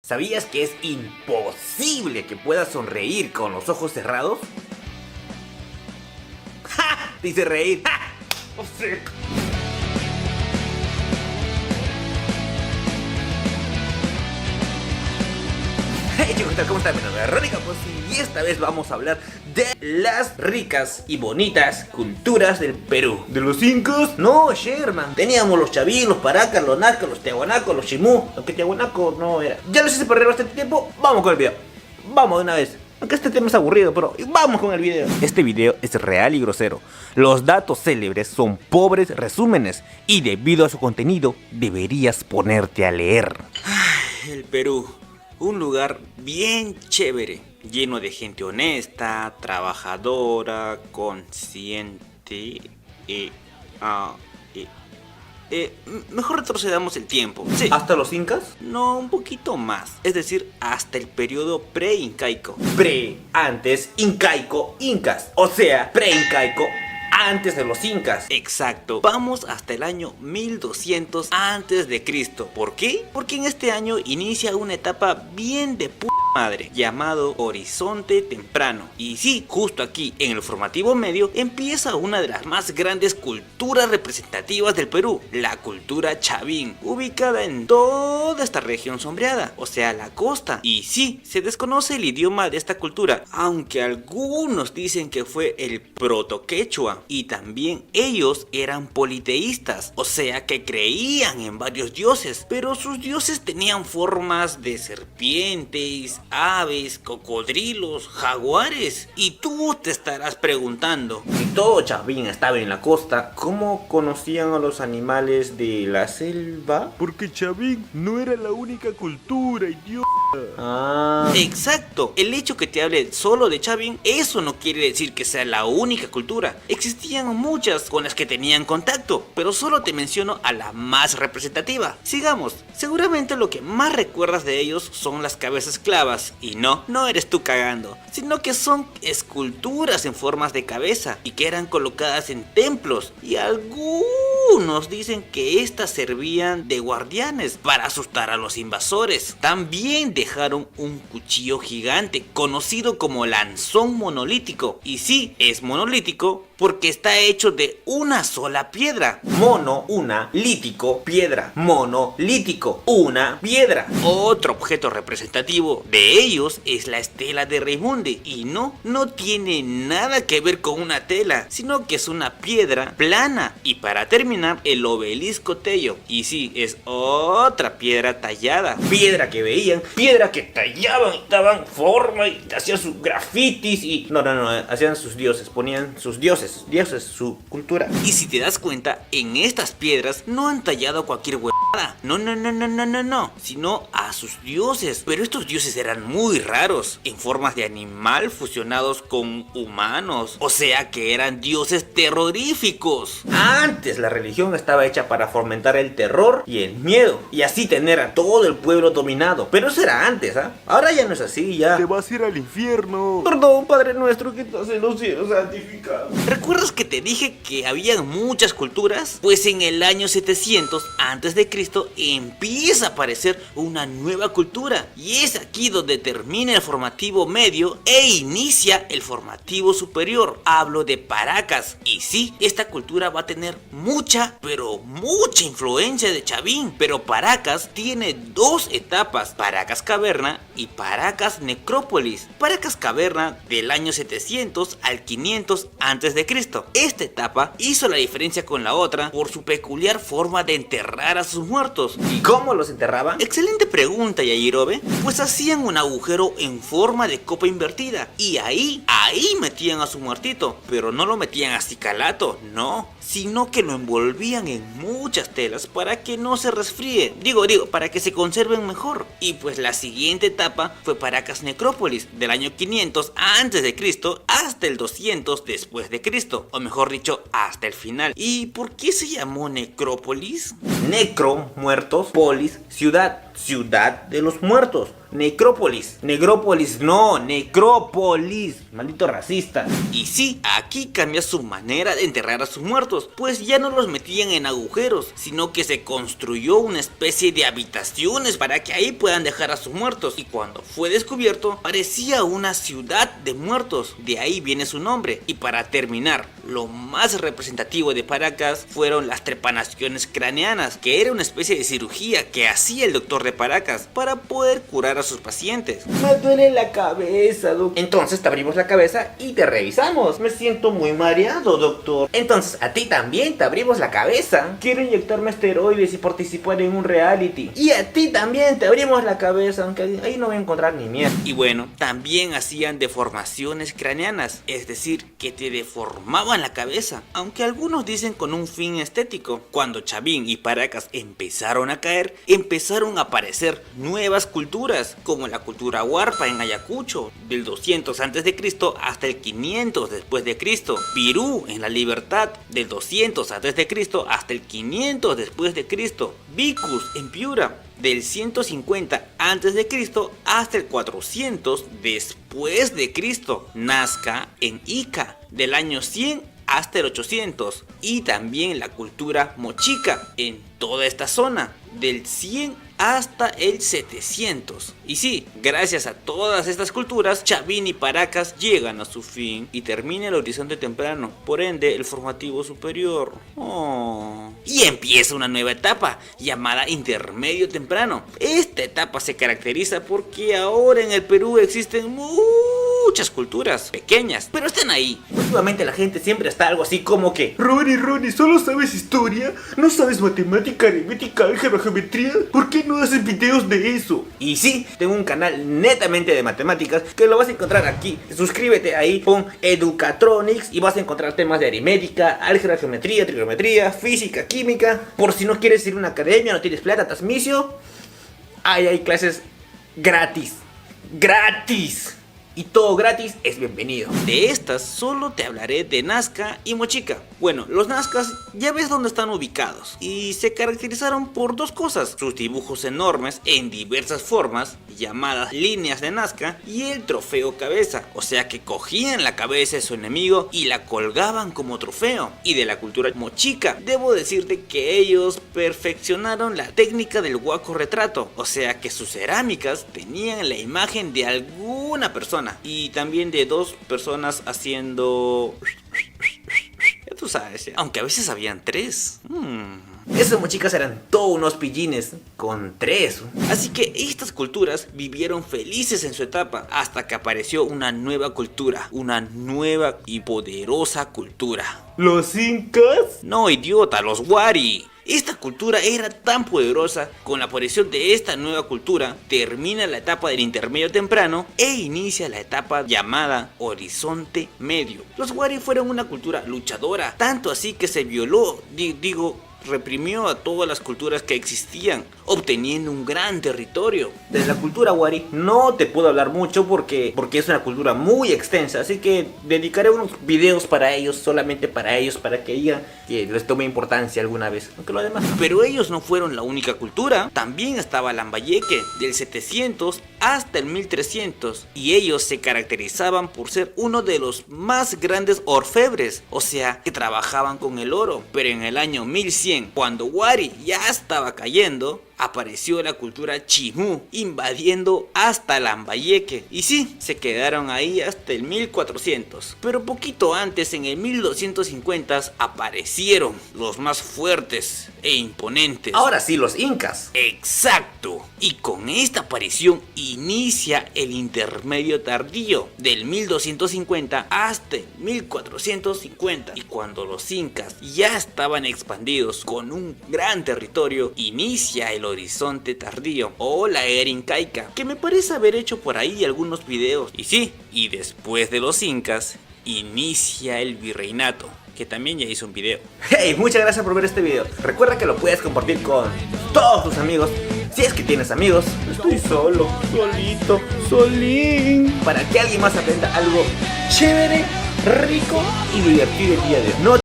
¿Sabías que es imposible que puedas sonreír con los ojos cerrados? ¡Ja! Te hice reír. ¡Ja! ¡Oh, sí! Hey chicos, ¿qué tal? ¿Cómo están? Mi nombre es Ronnie Campos y esta vez vamos a hablar de las ricas y bonitas culturas del Perú. ¿De los incas? No, Sherman. Teníamos los chavín, los paracas, los narcas, los tiahuanacos, los chimú. Aunque tiahuanaco no era. Ya los hice perder bastante tiempo, vamos con el video. Vamos de una vez. Aunque este tema es aburrido, pero vamos con el video. Este video es real y grosero. Los datos célebres son pobres resúmenes y debido a su contenido deberías ponerte a leer. El Perú, un lugar bien chévere, lleno de gente honesta, trabajadora, consciente. Mejor retrocedamos el tiempo. Sí. ¿Hasta los incas? No, un poquito más. Es decir, hasta el periodo pre-incaico. Antes, incaico, incas. O sea, pre-incaico, antes de los incas. Exacto. Vamos hasta el año 1200 antes de Cristo. ¿Por qué? Porque en este año inicia una etapa bien de madre, llamado Horizonte Temprano. Y sí, justo aquí en el formativo medio empieza una de las más grandes culturas representativas del Perú, la cultura chavín, ubicada en toda esta región sombreada, o sea la costa. Y sí, se desconoce el idioma de esta cultura, aunque algunos dicen que fue el protoquechua. Y también ellos eran politeístas, o sea que creían en varios dioses, pero sus dioses tenían formas de serpientes, aves, cocodrilos, jaguares. Y tú te estarás preguntando, si todo chavín estaba en la costa, ¿cómo conocían a los animales de la selva? Porque chavín no era la única cultura, idiota. Exacto. El hecho que te hable solo de chavín, eso no quiere decir que sea la única cultura. Existían muchas con las que tenían contacto, pero solo te menciono a la más representativa. Sigamos. Seguramente lo que más recuerdas de ellos son las cabezas clavas. Y no eres tú cagando, sino que son esculturas en formas de cabeza y que eran colocadas en templos. Y algunos dicen que estas servían de guardianes para asustar a los invasores. También dejaron un cuchillo gigante conocido como lanzón monolítico. Y sí, es monolítico porque está hecho de una sola piedra. Mono, una, lítico, piedra. Monolítico, una piedra. Otro objeto representativo de ellos es la estela de Raimundi. Y no tiene nada que ver con una tela, sino que es una piedra plana. Y para terminar, el obelisco Tello. Y sí, es otra piedra tallada. Piedra que veían, piedra que tallaban y daban forma y hacían sus grafitis y... No, hacían sus dioses, ponían sus dioses, su cultura. Y si te das cuenta, en estas piedras no han tallado cualquier huevada. No, sino a sus dioses. Pero estos dioses eran muy raros, en formas de animal fusionados con humanos. O sea que eran dioses terroríficos. Antes la religión estaba hecha para fomentar el terror y el miedo, y así tener a todo el pueblo dominado. Pero eso era antes, ¿ah? Ahora ya no es así, ya. Te vas a ir al infierno. Perdón, Padre nuestro que estás en los cielos, santificado. ¿Recuerdas que te dije que había muchas culturas? Pues en el año 700 antes de Cristo empieza a aparecer una nueva cultura. Y es aquí donde termina el formativo medio e inicia el formativo superior. Hablo de Paracas. Y sí, esta cultura va a tener mucha, pero mucha influencia de chavín. Pero Paracas tiene dos etapas: Paracas Caverna y Paracas Necrópolis. Paracas Caverna del año 700 al 500 antes de Cristo. Esta etapa hizo la diferencia con la otra por su peculiar forma de enterrar a sus muertos. ¿Y cómo los enterraban? Excelente pregunta, Yajirobe. Pues hacían un agujero en forma de copa invertida y ahí metían a su muertito, pero no lo metían así calato, no, sino que lo envolvían en muchas telas para que no se resfríe, digo, para que se conserven mejor. Y pues la siguiente etapa fue Paracas Necrópolis, del año 500 antes de Cristo hasta el 200 después de Cristo, o mejor dicho, hasta el final. ¿Y por qué se llamó necrópolis? Necro, muertos, polis, ciudad. Ciudad de los Muertos. Necrópolis. Negrópolis, no, necrópolis. Maldito racista. Y sí, aquí cambia su manera de enterrar a sus muertos, pues ya no los metían en agujeros, sino que se construyó una especie de habitaciones para que ahí puedan dejar a sus muertos. Y cuando fue descubierto, parecía una ciudad de muertos, de ahí viene su nombre. Y para terminar, lo más representativo de Paracas fueron las trepanaciones craneanas, que era una especie de cirugía que hacía el doctor de Paracas para poder curar a sus pacientes. Me duele la cabeza, doctor. Entonces te abrimos la cabeza y te revisamos. Me siento muy mareado, doctor. Entonces a ti también te abrimos la cabeza. Quiero inyectarme esteroides y participar en un reality. Y a ti también te abrimos la cabeza, aunque ahí no voy a encontrar ni mierda. Y bueno, también hacían deformaciones craneanas, es decir, que te deformaban la cabeza, aunque algunos dicen con un fin estético. Cuando Chavín y Paracas empezaron a caer, empezaron a aparecer nuevas culturas, como la cultura Huarpa en Ayacucho, del 200 a.C. hasta el 500 después de Cristo, Pirú en La Libertad, del 200 a.C. hasta el 500 después de Cristo, Vicus en Piura, del 150 a.C. hasta el 400 después de Cristo, Nazca en Ica, del año 100 hasta el 800, y también la cultura mochica en toda esta zona, del 100 hasta el 700. Y sí, gracias a todas estas culturas, Chavín y Paracas llegan a su fin y termina el horizonte temprano, por ende el formativo superior. Y empieza una nueva etapa llamada intermedio temprano. Esta etapa se caracteriza porque ahora en el Perú existen muchas culturas pequeñas, pero están ahí. Últimamente la gente siempre está algo así como que: Ronnie, ¿solo sabes historia? ¿No sabes matemática, aritmética, álgebra, geometría? ¿Por qué no haces videos de eso? Y sí, tengo un canal netamente de matemáticas que lo vas a encontrar aquí. Suscríbete ahí, pon Educatronics y vas a encontrar temas de aritmética, álgebra, geometría, trigonometría, física, química. Por si no quieres ir a una academia, no tienes plata, transmisio, hay clases gratis. ¡Gratis! Y todo gratis es bienvenido. De estas solo te hablaré de Nazca y Mochica. Bueno, los Nazcas ya ves dónde están ubicados y se caracterizaron por dos cosas: sus dibujos enormes en diversas formas, llamadas líneas de Nazca, y el trofeo cabeza, o sea que cogían la cabeza de su enemigo y la colgaban como trofeo. Y de la cultura mochica, debo decirte que ellos perfeccionaron la técnica del huaco retrato, o sea que sus cerámicas tenían la imagen de alguna persona y también de dos personas haciendo... ya tú sabes, aunque a veces habían tres. Esas mochicas eran todos unos pillines con tres. Así que estas culturas vivieron felices en su etapa hasta que apareció una nueva cultura, una nueva y poderosa cultura. ¿Los incas? No, idiota, los Wari. Esta cultura era tan poderosa, con la aparición de esta nueva cultura, termina la etapa del intermedio temprano e inicia la etapa llamada horizonte medio. Los Wari fueron una cultura luchadora, tanto así que se violó, reprimió a todas las culturas que existían, obteniendo un gran territorio. De la cultura Wari no te puedo hablar mucho porque es una cultura muy extensa, así que dedicaré unos videos para ellos, solamente para ellos, para que digan que les tome importancia alguna vez, aunque lo demás no. Pero ellos no fueron la única cultura, también estaba Lambayeque, del 700 hasta el 1300, y ellos se caracterizaban por ser uno de los más grandes orfebres, o sea que trabajaban con el oro. Pero en el año 1100, cuando Wari ya estaba cayendo, apareció la cultura Chimú, invadiendo hasta Lambayeque. Y sí, se quedaron ahí hasta el 1400. Pero poquito antes, en el 1250, aparecieron los más fuertes e imponentes. Ahora sí, los incas. Exacto. Y con esta aparición inicia el intermedio tardío, del 1250 hasta el 1450. Y cuando los incas ya estaban expandidos con un gran territorio, inicia el horizonte tardío o la era incaica, que me parece haber hecho por ahí algunos videos. Y sí, y después de los incas inicia el virreinato, que también ya hizo un video. Hey, muchas gracias por ver este video. Recuerda que lo puedes compartir con todos tus amigos, si es que tienes amigos. Estoy solo, solín. Para que alguien más aprenda algo chévere, rico y divertido el día de hoy. No